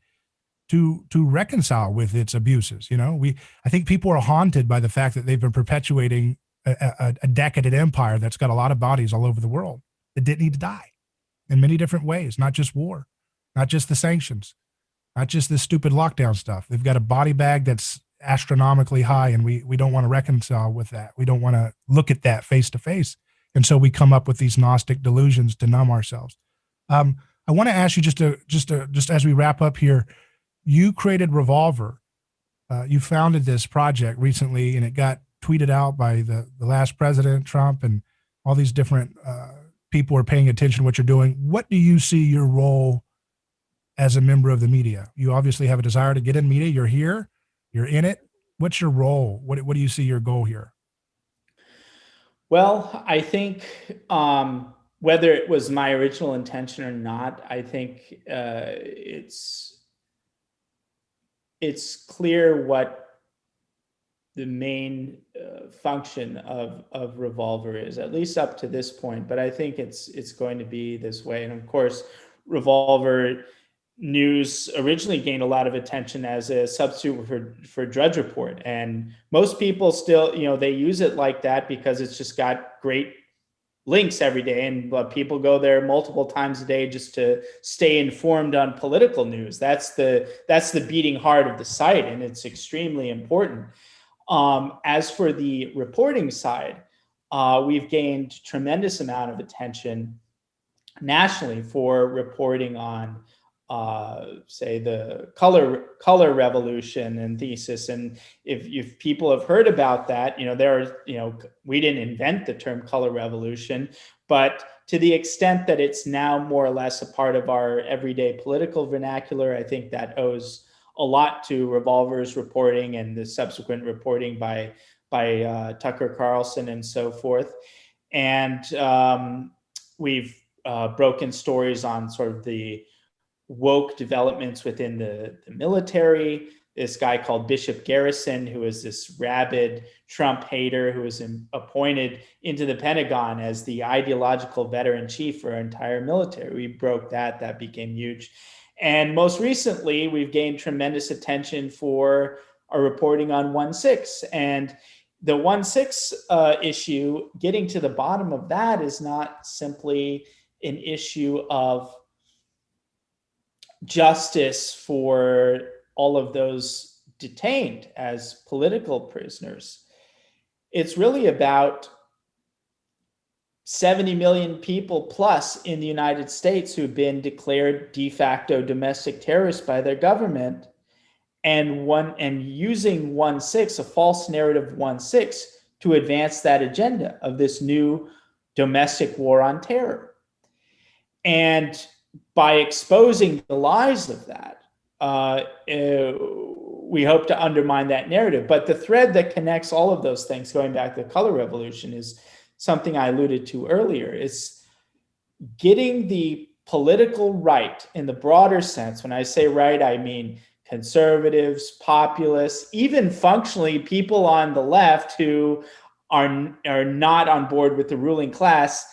to reconcile with its abuses. I think people are haunted by the fact that they've been perpetuating a decadent empire that's got a lot of bodies all over the world that didn't need to die in many different ways, not just war, not just the sanctions, not just this stupid lockdown stuff. They've got a body bag that's astronomically high, and we don't want to reconcile with that. We don't want to look at that face to face. And so we come up with these Gnostic delusions to numb ourselves. I want to ask you just as we wrap up here, you created Revolver. You founded this project recently, and it got tweeted out by the last president, Trump, and all these different people are paying attention to what you're doing. What do you see your role as a member of the media? You obviously have a desire to get in media. You're here, you're in it. What's your role? What do you see your goal here? Well, I think whether it was my original intention or not, I think it's clear what the main function of Revolver is, at least up to this point. But I think it's going to be this way. And of course, Revolver.news originally gained a lot of attention as a substitute for Drudge Report. And most people still, they use it like that because it's just got great links every day, and people go there multiple times a day just to stay informed on political news. That's the beating heart of the site, and it's extremely important. As for the reporting side, we've gained tremendous amount of attention nationally for reporting on, say, the color revolution and thesis. And if people have heard about that, we didn't invent the term color revolution, but to the extent that it's now more or less a part of our everyday political vernacular, I think that owes a lot to Revolver's reporting and the subsequent reporting by Tucker Carlson and so forth. And we've broken stories on sort of the woke developments within the military. This guy called Bishop Garrison, who is this rabid Trump hater who was appointed into the Pentagon as the ideological veteran chief for our entire military. We broke that. That became huge. And most recently, we've gained tremendous attention for our reporting on 1/6. And the 1/6 issue, getting to the bottom of that is not simply an issue of justice for all of those detained as political prisoners. It's really about 70 million people plus in the United States who've been declared de facto domestic terrorists by their government, and using 1/6, a false narrative 1/6, to advance that agenda of this new domestic war on terror. And by exposing the lies of that, we hope to undermine that narrative. But the thread that connects all of those things, going back to the color revolution, is something I alluded to earlier. It's getting the political right in the broader sense. When I say right, I mean conservatives, populists, even functionally people on the left who are not on board with the ruling class.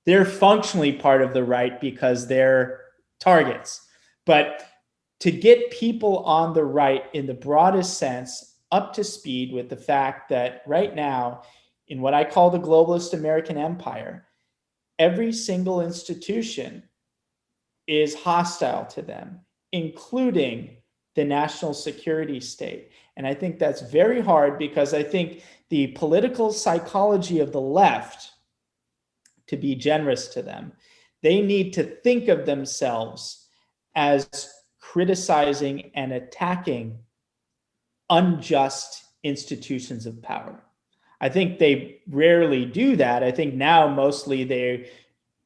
They're functionally part of the right because they're targets. But to get people on the right in the broadest sense up to speed with the fact that right now, in what I call the globalist American empire, every single institution is hostile to them, including the national security state. And I think that's very hard because I think the political psychology of the left, to be generous to them, they need to think of themselves as criticizing and attacking unjust institutions of power. I think they rarely do that. I think now mostly they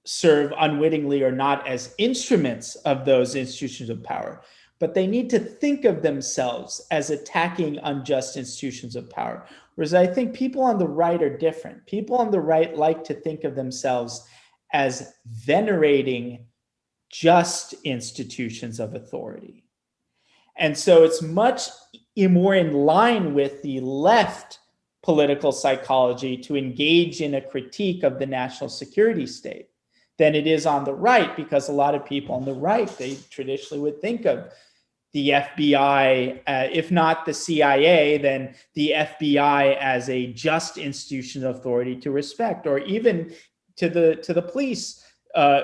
serve unwittingly or not as instruments of those institutions of power. But they need to think of themselves as attacking unjust institutions of power. Whereas I think people on the right are different. People on the right like to think of themselves as venerating just institutions of authority. And so it's much more in line with the left political psychology to engage in a critique of the national security state than it is on the right, because a lot of people on the right, they traditionally would think of the FBI, if not the CIA, then the FBI as a just institution of authority to respect, or even to the police,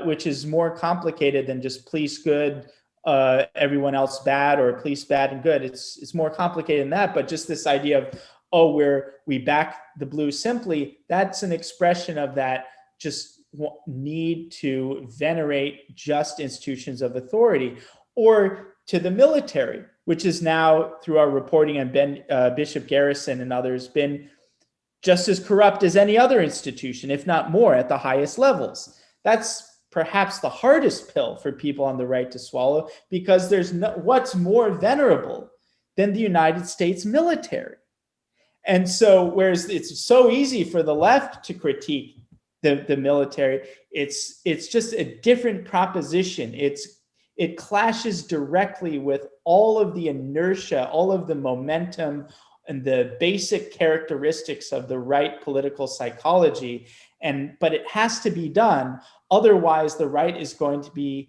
which is more complicated than just police good, everyone else bad, or police bad and good. It's more complicated than that. But just this idea of, we back the blue simply, that's an expression of that just need to venerate just institutions of authority. Or to the military, which is now, through our reporting on Bishop Garrison and others, been just as corrupt as any other institution, if not more, at the highest levels. That's perhaps the hardest pill for people on the right to swallow, because there's what's more venerable than the United States military. And so, whereas it's so easy for the left to critique the military, it's just a different proposition. It clashes directly with all of the inertia, all of the momentum, and the basic characteristics of the right political psychology. But it has to be done. Otherwise, the right is going to be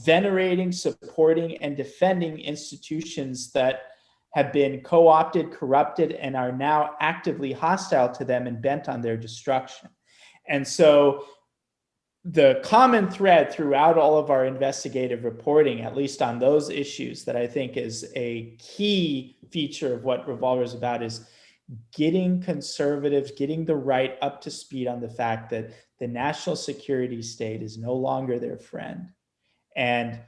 venerating, supporting, and defending institutions that have been co-opted, corrupted, and are now actively hostile to them and bent on their destruction. And so the common thread throughout all of our investigative reporting, at least on those issues that I think is a key feature of what Revolver is about, is getting conservatives, getting the right up to speed on the fact that the national security state is no longer their friend. And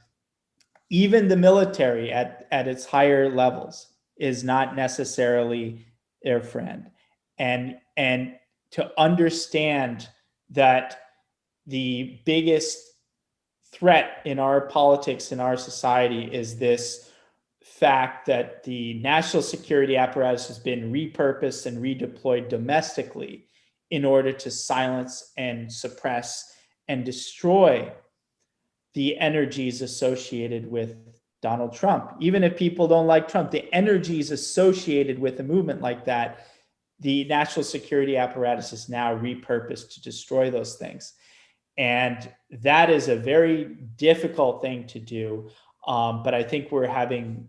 even the military at its higher levels is not necessarily their friend. And to understand that the biggest threat in our politics, in our society, is this fact that the national security apparatus has been repurposed and redeployed domestically in order to silence and suppress and destroy the energies associated with Donald Trump. Even if people don't like Trump, the energies associated with a movement like that, the national security apparatus is now repurposed to destroy those things. And that is a very difficult thing to do. But I think we're having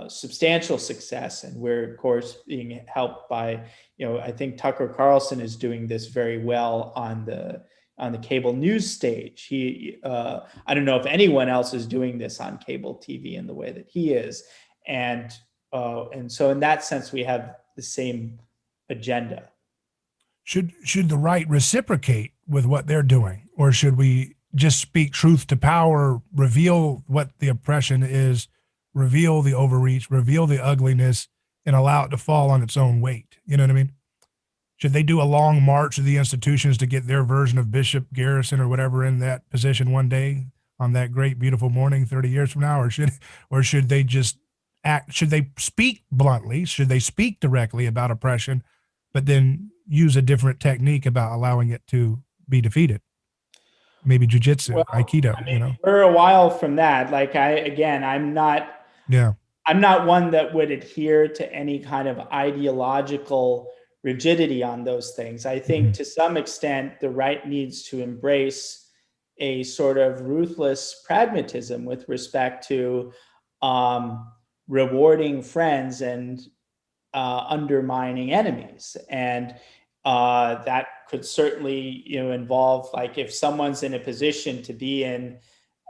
substantial success, and we're, of course, being helped by, I think Tucker Carlson is doing this very well on the cable news stage. I don't know if anyone else is doing this on cable TV in the way that he is. And so in that sense, we have the same agenda. Should the right reciprocate with what they're doing, or should we just speak truth to power, reveal what the oppression is, reveal the overreach, reveal the ugliness, and allow it to fall on its own weight? You know what I mean? Should they do a long march of the institutions to get their version of Bishop Garrison or whatever in that position one day on that great, beautiful morning 30 years from now? Or should they just act? Should they speak bluntly? Should they speak directly about oppression, but then use a different technique about allowing it to be defeated? Maybe jujitsu, aikido, I mean, we're a while from that. Like I'm not one that would adhere to any kind of ideological rigidity on those things. I think to some extent, the right needs to embrace a sort of ruthless pragmatism with respect to rewarding friends and undermining enemies. And that could certainly, involve, like, if someone's in a position to be in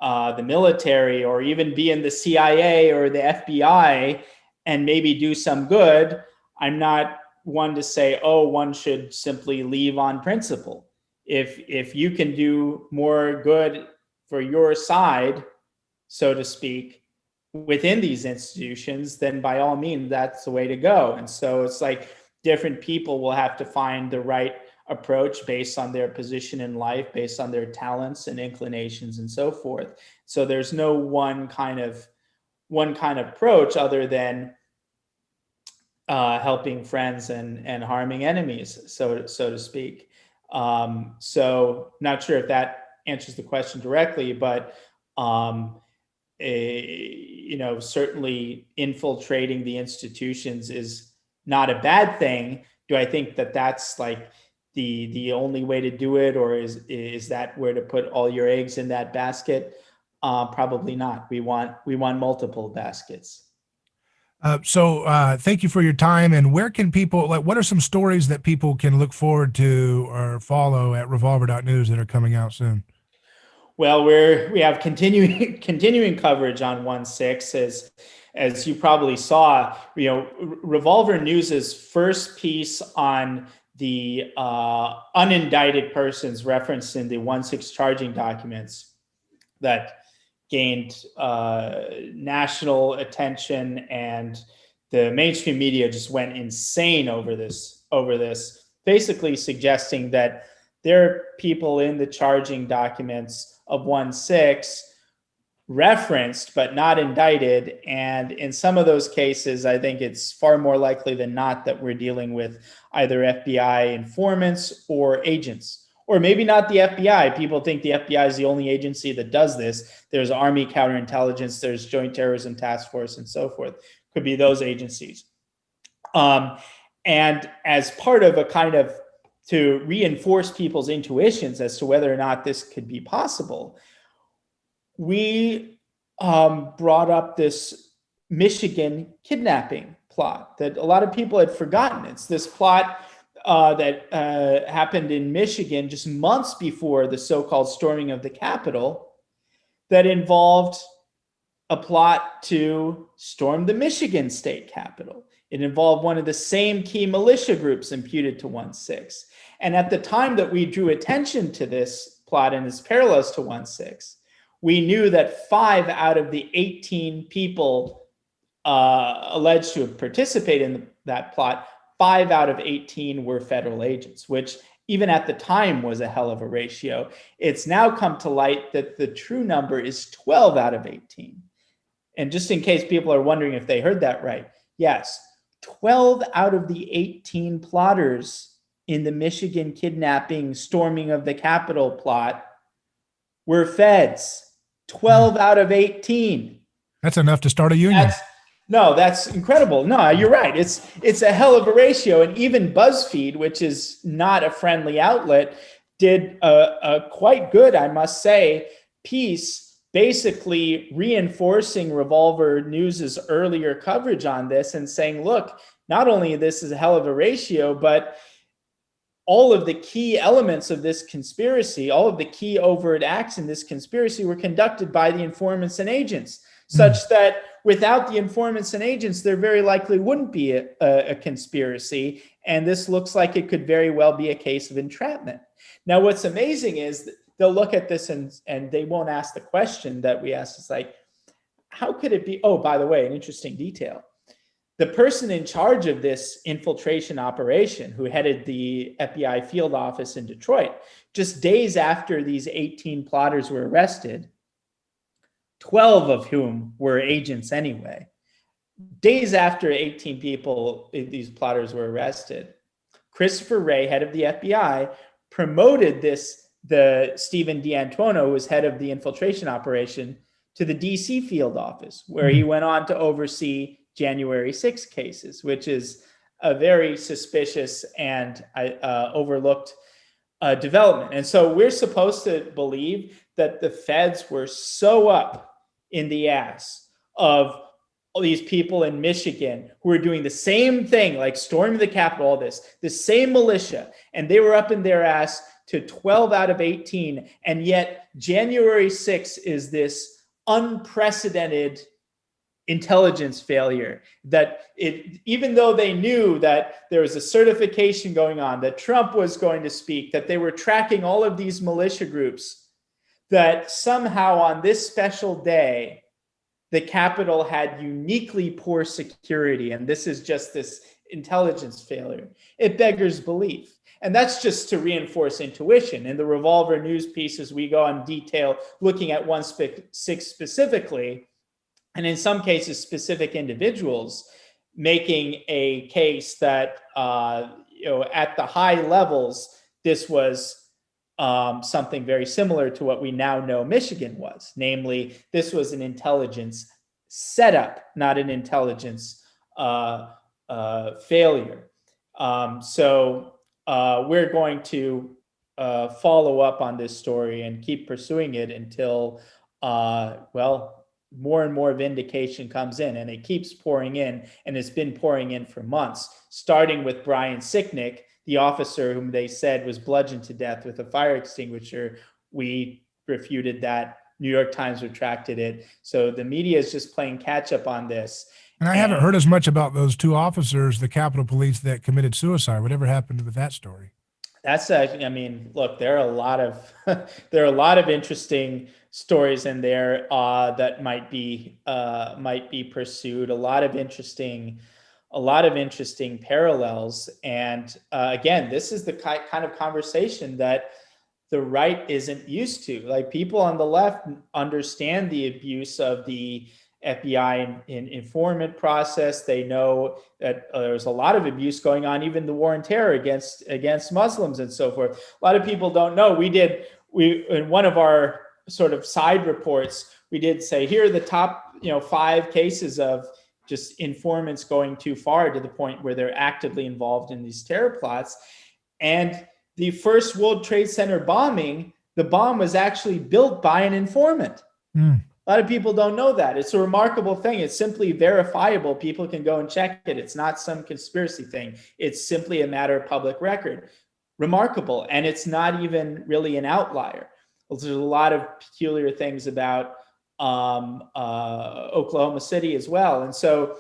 the military or even be in the CIA or the FBI and maybe do some good, I'm not one to say, oh, one should simply leave on principle. If you can do more good for your side, so to speak, within these institutions, then by all means, that's the way to go. And so it's like different people will have to find the right approach based on their position in life, based on their talents and inclinations and so forth. So there's no one kind of approach other than helping friends and harming enemies, so to speak. So not sure if that answers the question directly, but certainly infiltrating the institutions is not a bad thing. Do I think that that's like the only way to do it, or is that where to put all your eggs in that basket? Probably not. We want multiple baskets. So thank you for your time. And where can people, what are some stories that people can look forward to or follow at Revolver.news that are coming out soon? Well, we have continuing coverage on 1/6, as you probably saw. Revolver News's first piece on the unindicted persons referenced in the 1/6 charging documents that gained national attention, and the mainstream media just went insane over this, basically suggesting that there are people in the charging documents of 1/6 referenced but not indicted. And in some of those cases, I think it's far more likely than not that we're dealing with either FBI informants or agents, or maybe not the FBI. People think the FBI is the only agency that does this. There's Army counterintelligence, there's Joint Terrorism Task Force, and so forth. Could be those agencies. And as part of a kind of to reinforce people's intuitions as to whether or not this could be possible, we brought up this Michigan kidnapping plot that a lot of people had forgotten. It's this plot that happened in Michigan just months before the so-called storming of the Capitol, that involved a plot to storm the Michigan state capitol. It involved one of the same key militia groups imputed to 1/6. And at the time that we drew attention to this plot and its parallels to 1/6, we knew that 5 out of the 18 people alleged to have participated in that plot, 5 out of 18 were federal agents, which even at the time was a hell of a ratio. It's now come to light that the true number is 12 out of 18. And just in case people are wondering if they heard that right, yes, 12 out of the 18 plotters in the Michigan kidnapping, storming of the Capitol plot were feds. 12 out of 18. That's enough to start a union. That's incredible. No, you're right. It's a hell of a ratio. And even BuzzFeed, which is not a friendly outlet, did a quite good, I must say, piece basically reinforcing Revolver.news' earlier coverage on this and saying, look, not only this is a hell of a ratio, but all of the key elements of this conspiracy, all of the key overt acts in this conspiracy were conducted by the informants and agents, such that without the informants and agents, there very likely wouldn't be a conspiracy. And this looks like it could very well be a case of entrapment. Now, what's amazing is they'll look at this and they won't ask the question that we asked. It's like, how could it be? Oh, by the way, an interesting detail. The person in charge of this infiltration operation, who headed the FBI field office in Detroit, just days after these 18 plotters were arrested, 12 of whom were agents anyway, days after 18 people, these plotters were arrested, Christopher Wray, head of the FBI, promoted the Stephen D'Antuono, who was head of the infiltration operation, to the DC field office, where he went on to oversee January 6 cases, which is a very suspicious and overlooked development. And so we're supposed to believe that the feds were so up in the ass of all these people in Michigan who were doing the same thing, like storming the Capitol, all this, the same militia, and they were up in their ass to 12 out of 18. And yet January 6 is this unprecedented intelligence failure, that even though they knew that there was a certification going on, that Trump was going to speak, that they were tracking all of these militia groups, that somehow on this special day, the Capitol had uniquely poor security, and this is just this intelligence failure. It beggars belief. And that's just to reinforce intuition. In the Revolver.news pieces, we go in detail looking at 1/6 specifically, and in some cases, specific individuals, making a case that at the high levels, this was something very similar to what we now know Michigan was. Namely, this was an intelligence setup, not an intelligence failure. So we're going to follow up on this story and keep pursuing it until, more and more vindication comes in, and it keeps pouring in, and it's been pouring in for months, starting with Brian Sicknick, the officer whom they said was bludgeoned to death with a fire extinguisher. We refuted that. New York Times retracted it. So the media is just playing catch up on this. And I haven't heard as much about those 2 officers, the Capitol Police, that committed suicide. Whatever happened with that story? That's look, there are a lot of interesting stories in there that might be pursued. A lot of interesting a lot of interesting parallels. And again, this is the kind of conversation that the right isn't used to. Like, people on the left understand the abuse of the FBI informant process. They know that there's a lot of abuse going on, even the war on terror against Muslims and so forth. A lot of people don't know. We in one of our sort of side reports, we did say, here are the top 5 cases of just informants going too far to the point where they're actively involved in these terror plots. And the first World Trade Center bombing, the bomb was actually built by an informant. A lot of people don't know that. It's a remarkable thing. It's simply verifiable. People can go and check it. It's not some conspiracy thing. It's simply a matter of public record. Remarkable. And it's not even really an outlier. There's a lot of peculiar things about Oklahoma City as well. And so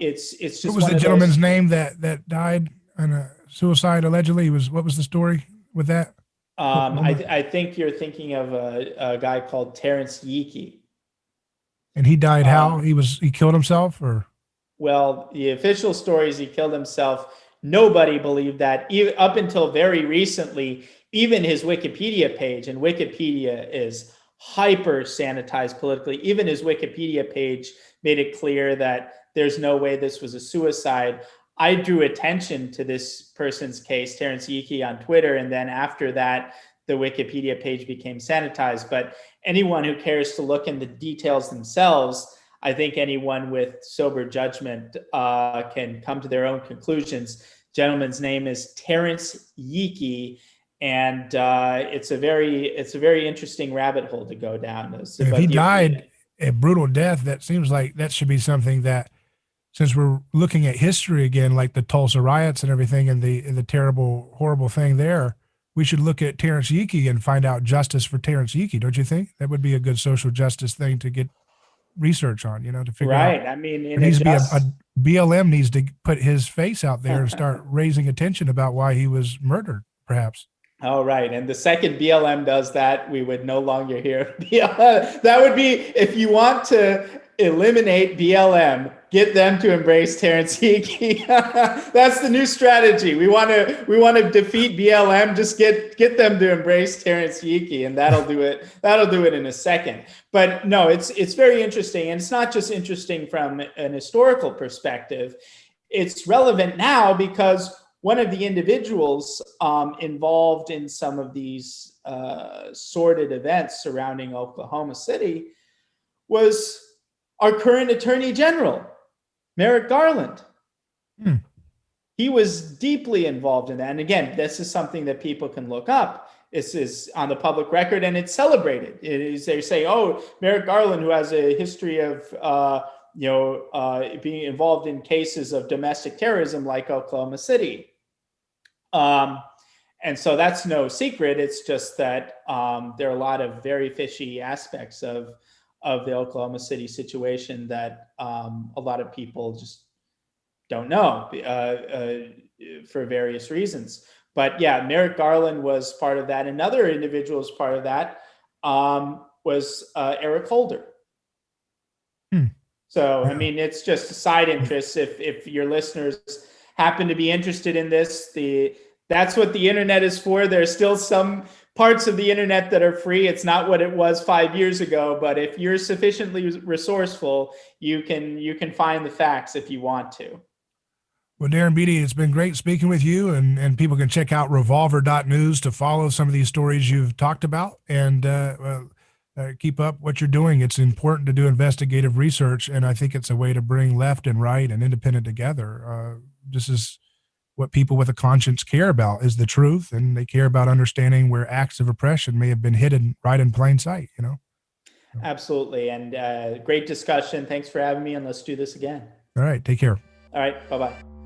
it's just, what was the gentleman's name that died in a suicide allegedly? What was the story with that? I think you're thinking of a guy called Terrence Yeakey. And he died how? He killed himself, or? Well, the official story is he killed himself. Nobody believed that. Even up until very recently, even his Wikipedia page, and Wikipedia is hyper sanitized politically, even his Wikipedia page made it clear that there's no way this was a suicide. I drew attention to this person's case, Terrence Yeakey, on Twitter, and then after that, the Wikipedia page became sanitized. But anyone who cares to look in the details themselves, I think anyone with sober judgment can come to their own conclusions. Gentleman's name is Terrence Yeakey, and it's a very interesting rabbit hole to go down. If he died a brutal death, that seems like that should be something that, since we're looking at history again, like the Tulsa riots and everything, and the terrible, horrible thing there, we should look at Terrence Yeakey and find out justice for Terrence Yeakey. Don't you think that would be a good social justice thing to get research on? To figure out. Right. I mean, BLM needs to put his face out there and start raising attention about why he was murdered, perhaps. Oh, right. And the second BLM does that, we would no longer hear BLM. That would be, if you want to eliminate BLM, get them to embrace Terrence Yeakey. That's the new strategy. We want to defeat BLM. Just get them to embrace Terrence Yeakey, and that'll do it. That'll do it in a second. But no, it's very interesting, and it's not just interesting from an historical perspective. It's relevant now because one of the individuals involved in some of these sordid events surrounding Oklahoma City was our current Attorney General, Merrick Garland. He was deeply involved in that. And again, this is something that people can look up. This is on the public record, and it's celebrated. They say, oh, Merrick Garland, who has a history of being involved in cases of domestic terrorism like Oklahoma City. And so that's no secret. It's just that there are a lot of very fishy aspects of the Oklahoma City situation that a lot of people just don't know for various reasons. But yeah, Merrick Garland was part of that. Another individual was part of that was Eric Holder. So, I mean, it's just a side interest. If your listeners happen to be interested in this, that's what the internet is for. There's still some parts of the internet that are free. It's not what it was 5 years ago, but if you're sufficiently resourceful, you can find the facts if you want to. Well, Darren Beattie, it's been great speaking with you, and people can check out Revolver.news to follow some of these stories you've talked about, and keep up what you're doing. It's important to do investigative research, and I think it's a way to bring left and right and independent together. This is what people with a conscience care about, is the truth, and they care about understanding where acts of oppression may have been hidden right in plain sight, Absolutely. And great discussion. Thanks for having me, and let's do this again. All right. Take care. All right. Bye-bye.